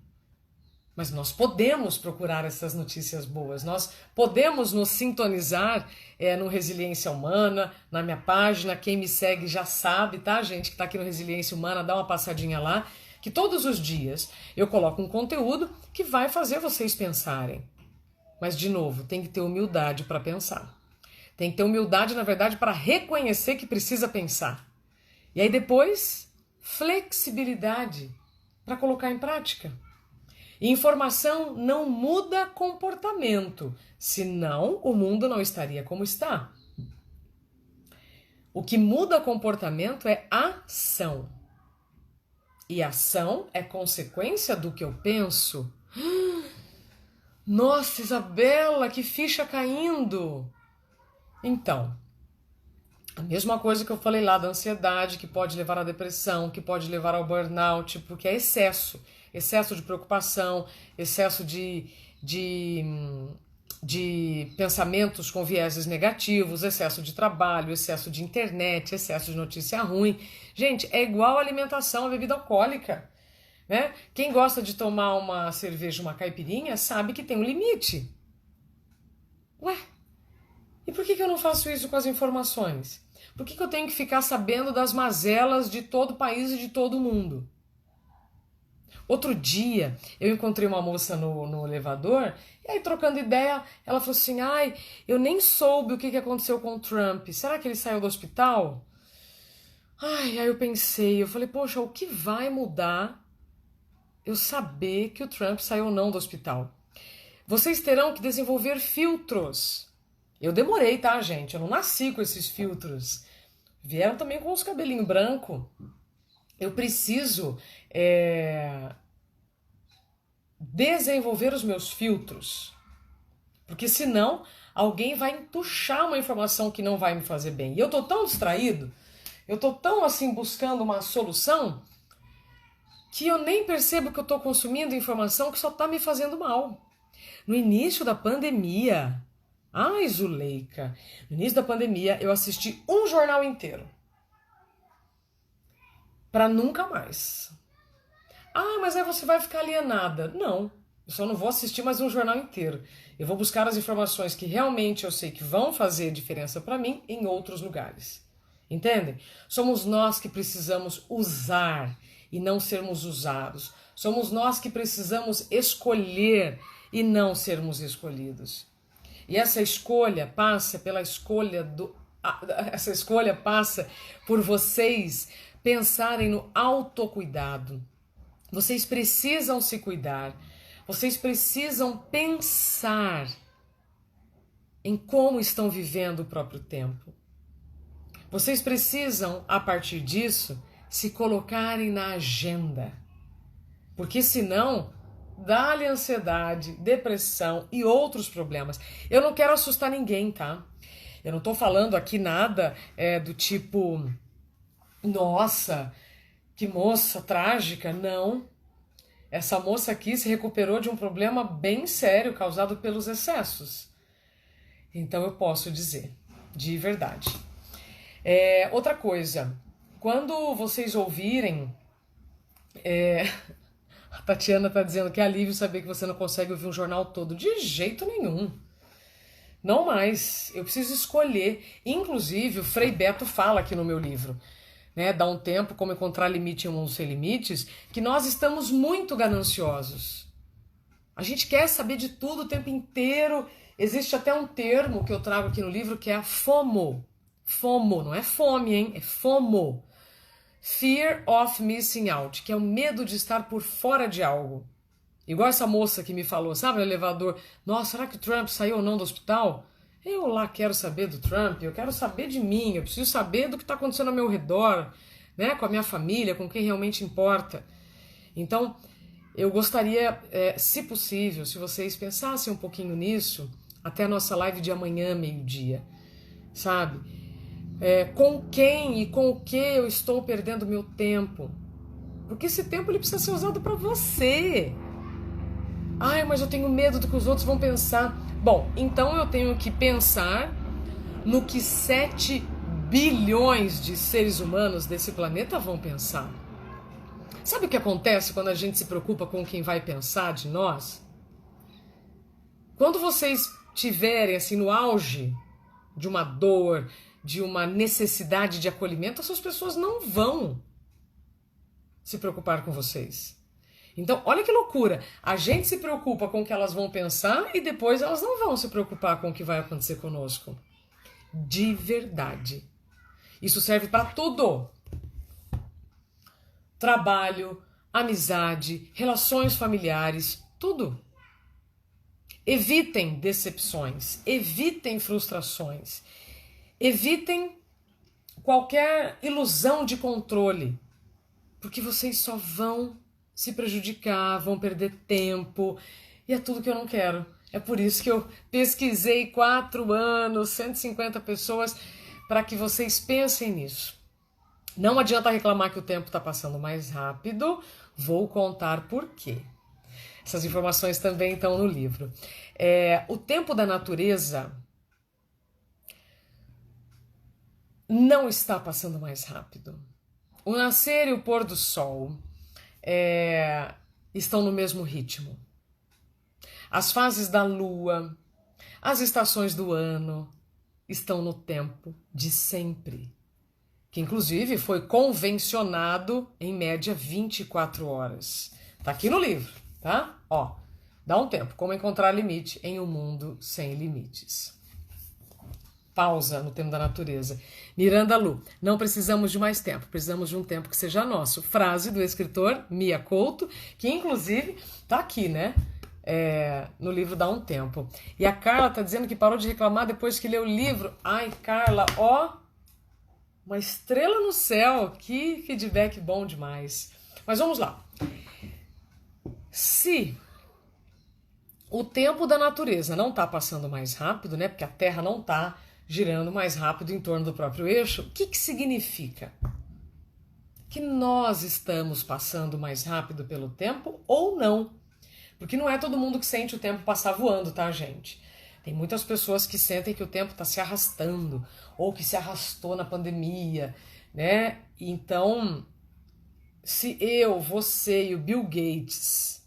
Mas nós podemos procurar essas notícias boas, nós podemos nos sintonizar no Resiliência Humana, na minha página. Quem me segue já sabe, tá, gente, que tá aqui no Resiliência Humana, dá uma passadinha lá, que todos os dias eu coloco um conteúdo que vai fazer vocês pensarem. Mas, de novo, tem que ter humildade para pensar. Tem que ter humildade, na verdade, para reconhecer que precisa pensar. E aí depois, flexibilidade para colocar em prática. E informação não muda comportamento, senão o mundo não estaria como está. O que muda comportamento é ação. E ação é consequência do que eu penso. Nossa, Isabela, que ficha caindo! Então, a mesma coisa que eu falei lá da ansiedade, que pode levar à depressão, que pode levar ao burnout, porque é excesso. Excesso de preocupação, excesso de pensamentos com vieses negativos, excesso de trabalho, excesso de internet, excesso de notícia ruim. Gente, é igual a alimentação, a bebida alcoólica, né? Quem gosta de tomar uma cerveja, uma caipirinha, sabe que tem um limite. Ué, e por que eu não faço isso com as informações? Por que eu tenho que ficar sabendo das mazelas de todo o país e de todo o mundo? Outro dia, eu encontrei uma moça no elevador, e aí trocando ideia, ela falou assim, eu nem soube o que aconteceu com o Trump, será que ele saiu do hospital? Aí eu pensei, eu falei, poxa, o que vai mudar eu saber que o Trump saiu ou não do hospital? Vocês terão que desenvolver filtros. Eu demorei, tá, gente? Eu não nasci com esses filtros. Vieram também com os cabelinhos brancos. Eu preciso desenvolver os meus filtros, porque senão alguém vai entuchar uma informação que não vai me fazer bem. E eu tô tão distraído, eu tô tão assim buscando uma solução, que eu nem percebo que eu tô consumindo informação que só tá me fazendo mal. No início da pandemia, Zuleika, no início da pandemia eu assisti um jornal inteiro. Para nunca mais. Mas aí você vai ficar alienada. Não, eu só não vou assistir mais um jornal inteiro. Eu vou buscar as informações que realmente eu sei que vão fazer diferença para mim em outros lugares. Entendem? Somos nós que precisamos usar e não sermos usados. Somos nós que precisamos escolher e não sermos escolhidos. E essa escolha passa pela escolha essa escolha passa por vocês pensarem no autocuidado. Vocês precisam se cuidar. Vocês precisam pensar em como estão vivendo o próprio tempo. Vocês precisam, a partir disso, se colocarem na agenda. Porque senão, dá-lhe ansiedade, depressão e outros problemas. Eu não quero assustar ninguém, tá? Eu não tô falando aqui nada do tipo, nossa, que moça trágica. Não. Essa moça aqui se recuperou de um problema bem sério causado pelos excessos. Então eu posso dizer, de verdade. Outra coisa, quando vocês ouvirem... A Tatiana tá dizendo que é alívio saber que você não consegue ouvir um jornal todo. De jeito nenhum. Não mais. Eu preciso escolher. Inclusive, o Frei Beto fala aqui no meu livro, né? Dá um tempo, como encontrar limite em um mundo sem limites, que nós estamos muito gananciosos. A gente quer saber de tudo o tempo inteiro. Existe até um termo que eu trago aqui no livro que é a FOMO. FOMO, não é fome, hein? É FOMO. Fear of Missing Out, que é o medo de estar por fora de algo. Igual essa moça que me falou, sabe, no elevador, nossa, será que o Trump saiu ou não do hospital? Eu lá quero saber do Trump, eu quero saber de mim, eu preciso saber do que está acontecendo ao meu redor, né, com a minha família, com quem realmente importa. Então, eu gostaria, se possível, se vocês pensassem um pouquinho nisso, até a nossa live de amanhã, meio-dia, sabe? Com quem e com o que eu estou perdendo meu tempo? Porque esse tempo ele precisa ser usado para você. Ai, mas eu tenho medo do que os outros vão pensar. Bom, então eu tenho que pensar no que 7 bilhões de seres humanos desse planeta vão pensar. Sabe o que acontece quando a gente se preocupa com quem vai pensar de nós? Quando vocês tiverem assim no auge de uma dor, de uma necessidade de acolhimento, essas pessoas não vão se preocupar com vocês. Então, olha que loucura. A gente se preocupa com o que elas vão pensar e depois elas não vão se preocupar com o que vai acontecer conosco. De verdade. Isso serve para tudo. Trabalho, amizade, relações familiares, tudo. Evitem decepções, evitem frustrações. Evitem qualquer ilusão de controle, porque vocês só vão se prejudicar, vão perder tempo, e é tudo que eu não quero. É por isso que eu pesquisei 4 anos, 150 pessoas, para que vocês pensem nisso. Não adianta reclamar que o tempo está passando mais rápido, vou contar por quê. Essas informações também estão no livro. O tempo da natureza não está passando mais rápido. O nascer e o pôr do sol estão no mesmo ritmo. As fases da lua, as estações do ano estão no tempo de sempre, que inclusive foi convencionado em média 24 horas. Tá aqui no livro, tá? Ó, dá um tempo, como encontrar limite em um mundo sem limites. Pausa no tema da natureza. Miranda Lu, não precisamos de mais tempo, precisamos de um tempo que seja nosso. Frase do escritor Mia Couto, que inclusive tá aqui, né? No livro Dá um Tempo. E a Carla tá dizendo que parou de reclamar depois que leu o livro. Ai, Carla, ó, uma estrela no céu, que feedback bom demais. Mas vamos lá. Se o tempo da natureza não tá passando mais rápido, né? Porque a Terra não tá girando mais rápido em torno do próprio eixo, o que significa? Que nós estamos passando mais rápido pelo tempo ou não? Porque não é todo mundo que sente o tempo passar voando, tá, gente? Tem muitas pessoas que sentem que o tempo está se arrastando, ou que se arrastou na pandemia, né? Então, se eu, você e o Bill Gates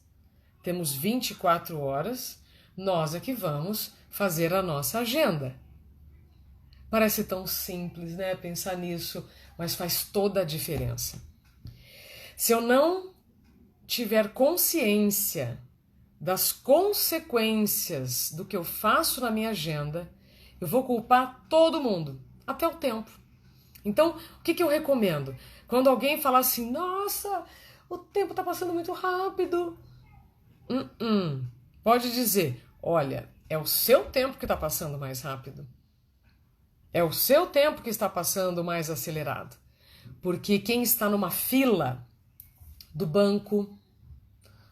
temos 24 horas, nós é que vamos fazer a nossa agenda. Parece tão simples, né, pensar nisso, mas faz toda a diferença. Se eu não tiver consciência das consequências do que eu faço na minha agenda, eu vou culpar todo mundo, até o tempo. Então, o que eu recomendo? Quando alguém falar assim, nossa, o tempo está passando muito rápido. Pode dizer, olha, é o seu tempo que está passando mais rápido. É o seu tempo que está passando mais acelerado. Porque quem está numa fila do banco,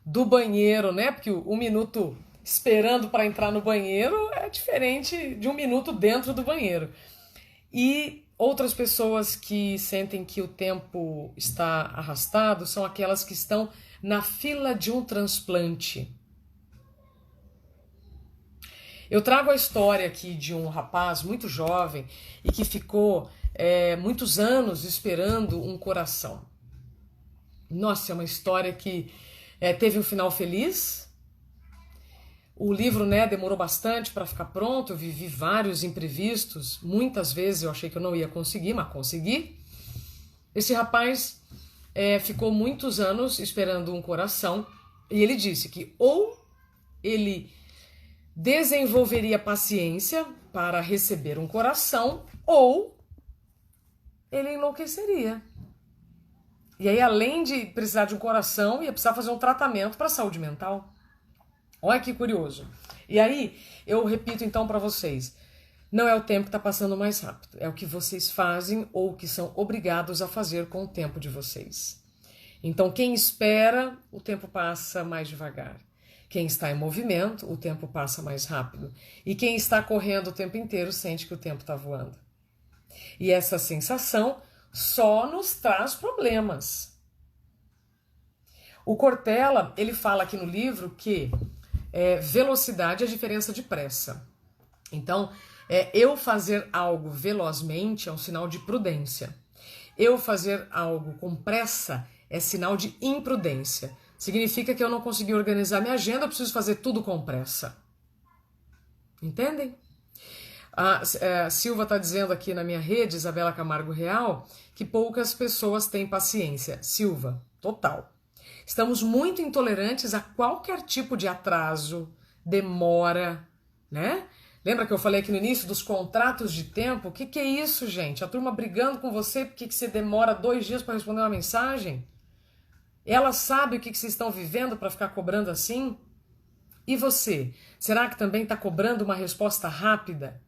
do banheiro, né? Porque um minuto esperando para entrar no banheiro é diferente de um minuto dentro do banheiro. E outras pessoas que sentem que o tempo está arrastado são aquelas que estão na fila de um transplante. Eu trago a história aqui de um rapaz muito jovem e que ficou muitos anos esperando um coração. Nossa, é uma história que teve um final feliz. O livro, né, demorou bastante para ficar pronto, eu vivi vários imprevistos, muitas vezes eu achei que eu não ia conseguir, mas consegui. Esse rapaz ficou muitos anos esperando um coração e ele disse que ou ele desenvolveria paciência para receber um coração ou ele enlouqueceria. E aí, além de precisar de um coração, ia precisar fazer um tratamento para a saúde mental. Olha que curioso. E aí, eu repito então para vocês, não é o tempo que está passando mais rápido, é o que vocês fazem ou que são obrigados a fazer com o tempo de vocês. Então, quem espera, o tempo passa mais devagar. Quem está em movimento, o tempo passa mais rápido. E quem está correndo o tempo inteiro sente que o tempo está voando. E essa sensação só nos traz problemas. O Cortella, ele fala aqui no livro que velocidade é a diferença de pressa. Então, eu fazer algo velozmente é um sinal de prudência. Eu fazer algo com pressa é sinal de imprudência. Significa que eu não consegui organizar minha agenda, eu preciso fazer tudo com pressa. Entendem? A Silva está dizendo aqui na minha rede, Isabela Camargo Real, que poucas pessoas têm paciência. Silva, total. Estamos muito intolerantes a qualquer tipo de atraso, demora, né? Lembra que eu falei aqui no início dos contratos de tempo? O que é isso, gente? A turma brigando com você porque você demora 2 dias para responder uma mensagem? Ela sabe o que vocês estão vivendo para ficar cobrando assim? E você? Será que também está cobrando uma resposta rápida?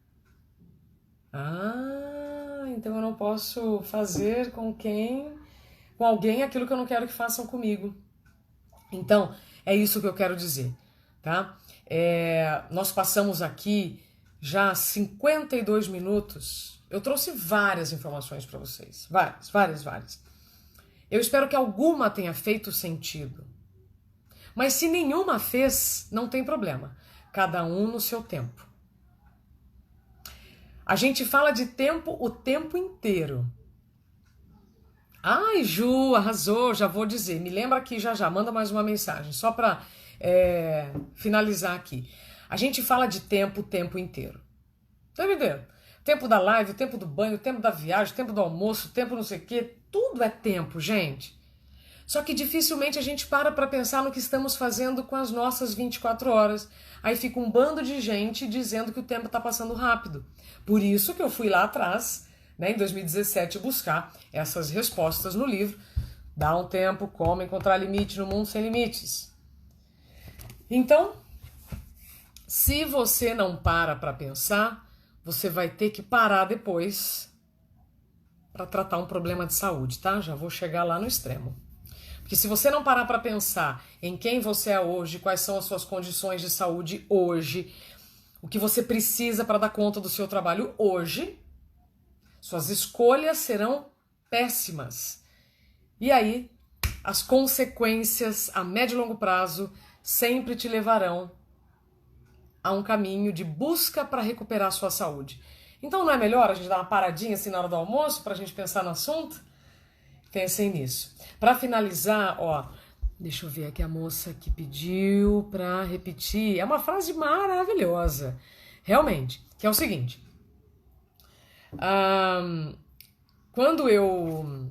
Então eu não posso fazer com alguém aquilo que eu não quero que façam comigo. Então, é isso que eu quero dizer, tá? Nós passamos aqui já 52 minutos. Eu trouxe várias informações para vocês. Várias. Eu espero que alguma tenha feito sentido. Mas se nenhuma fez, não tem problema. Cada um no seu tempo. A gente fala de tempo o tempo inteiro. Ai, Ju, arrasou, já vou dizer. Me lembra aqui já, manda mais uma mensagem, só para finalizar aqui. A gente fala de tempo o tempo inteiro. Tá entendendo? Tempo da live, o tempo do banho, o tempo da viagem, o tempo do almoço, o tempo não sei o quê. Tudo é tempo, gente. Só que dificilmente a gente para pensar no que estamos fazendo com as nossas 24 horas. Aí fica um bando de gente dizendo que o tempo está passando rápido. Por isso que eu fui lá atrás, né, em 2017, buscar essas respostas no livro. Dá um tempo, como encontrar limite no mundo sem limites. Então, se você não para pensar, você vai ter que parar depois para tratar um problema de saúde, tá? Já vou chegar lá no extremo. Porque se você não parar para pensar em quem você é hoje, quais são as suas condições de saúde hoje, o que você precisa para dar conta do seu trabalho hoje, suas escolhas serão péssimas. E aí, as consequências a médio e longo prazo sempre te levarão a um caminho de busca para recuperar a sua saúde. Então não é melhor a gente dar uma paradinha assim na hora do almoço para a gente pensar no assunto? Pensem nisso. Para finalizar, deixa eu ver aqui a moça que pediu para repetir. É uma frase maravilhosa, realmente, que é o seguinte. Quando eu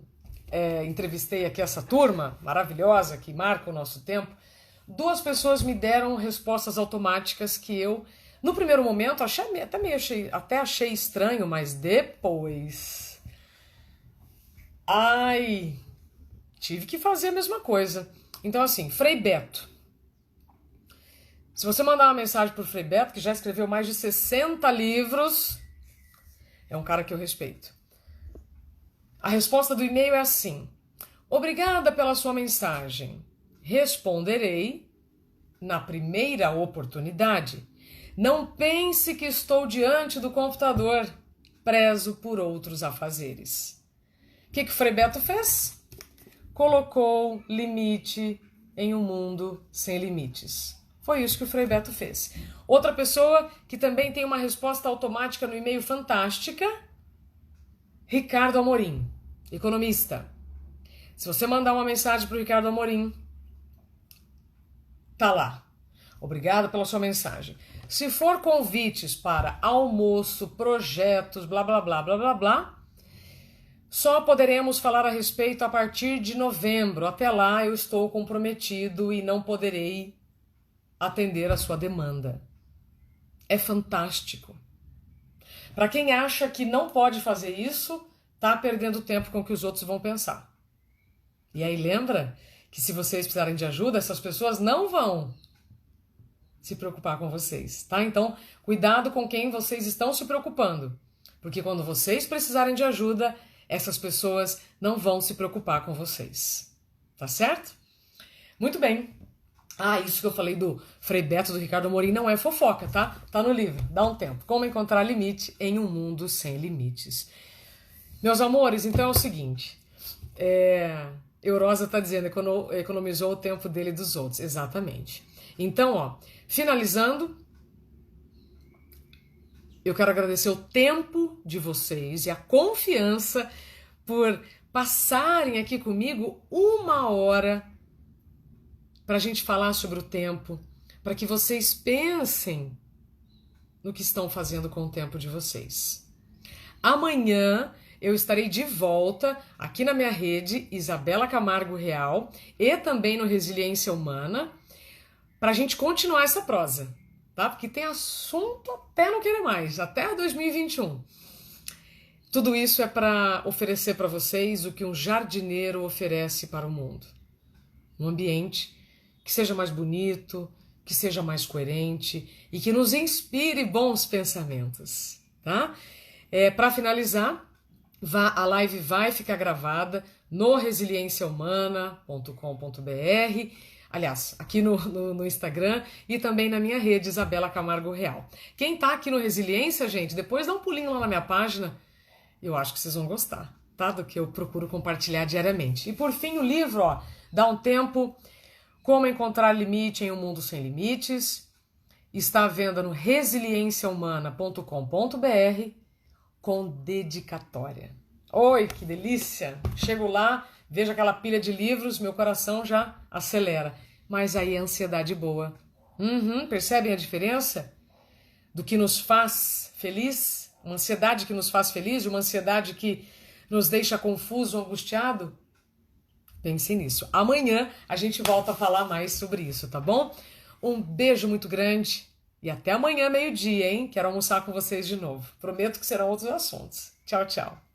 entrevistei aqui essa turma maravilhosa que marca o nosso tempo, 2 pessoas me deram respostas automáticas que eu, no primeiro momento, até achei estranho, mas depois... tive que fazer a mesma coisa. Então, assim, Frei Beto. Se você mandar uma mensagem pro Frei Beto, que já escreveu mais de 60 livros, é um cara que eu respeito. A resposta do e-mail é assim: obrigada pela sua mensagem. responderei na primeira oportunidade. Não pense que estou diante do computador, prezo por outros afazeres. O que Frei Beto fez? Colocou limite em um mundo sem limites. Foi isso que o Frei Beto fez. Outra pessoa que também tem uma resposta automática no e-mail fantástica, Ricardo Amorim, economista. Se você mandar uma mensagem para o Ricardo Amorim, tá lá. Obrigado pela sua mensagem. Se for convites para almoço, projetos, blá, blá, blá, blá, blá, blá, só poderemos falar a respeito a partir de novembro. Até lá eu estou comprometido e não poderei atender a sua demanda. É fantástico. Para quem acha que não pode fazer isso, tá perdendo tempo com o que os outros vão pensar. E aí lembra que se vocês precisarem de ajuda, essas pessoas não vão se preocupar com vocês, tá? Então, cuidado com quem vocês estão se preocupando, porque quando vocês precisarem de ajuda, essas pessoas não vão se preocupar com vocês, tá certo? Muito bem. Isso que eu falei do Frei Beto, do Ricardo Amorim, não é fofoca, tá? Tá no livro, dá um tempo. Como encontrar limite em um mundo sem limites. Meus amores, então é o seguinte, Eurosa tá dizendo, economizou o tempo dele e dos outros, exatamente. Então, finalizando, eu quero agradecer o tempo de vocês e a confiança por passarem aqui comigo 1 hora para a gente falar sobre o tempo, para que vocês pensem no que estão fazendo com o tempo de vocês. Amanhã eu estarei de volta aqui na minha rede, Isabela Camargo Real, e também no Resiliência Humana, para a gente continuar essa prosa, tá? Porque tem assunto até não querer mais, até 2021. Tudo isso é para oferecer para vocês o que um jardineiro oferece para o mundo. Um ambiente que seja mais bonito, que seja mais coerente e que nos inspire bons pensamentos, tá? Para finalizar, a live vai ficar gravada no resilienciahumana.com.br, aliás, aqui no Instagram e também na minha rede, Isabela Camargo Real. Quem tá aqui no Resiliência, gente, depois dá um pulinho lá na minha página, eu acho que vocês vão gostar, tá? Do que eu procuro compartilhar diariamente. E por fim, o livro, Dá um Tempo, Como Encontrar Limite em um Mundo Sem Limites, está à venda no resilienciahumana.com.br com dedicatória. Oi, que delícia! Chego lá, vejo aquela pilha de livros, meu coração já acelera. Mas aí é ansiedade boa. Percebem a diferença? Do que nos faz feliz? Uma ansiedade que nos faz feliz, uma ansiedade que nos deixa confuso, angustiado? Pense nisso. Amanhã a gente volta a falar mais sobre isso, tá bom? Um beijo muito grande e até amanhã, meio-dia, hein? Quero almoçar com vocês de novo. Prometo que serão outros assuntos. Tchau, tchau.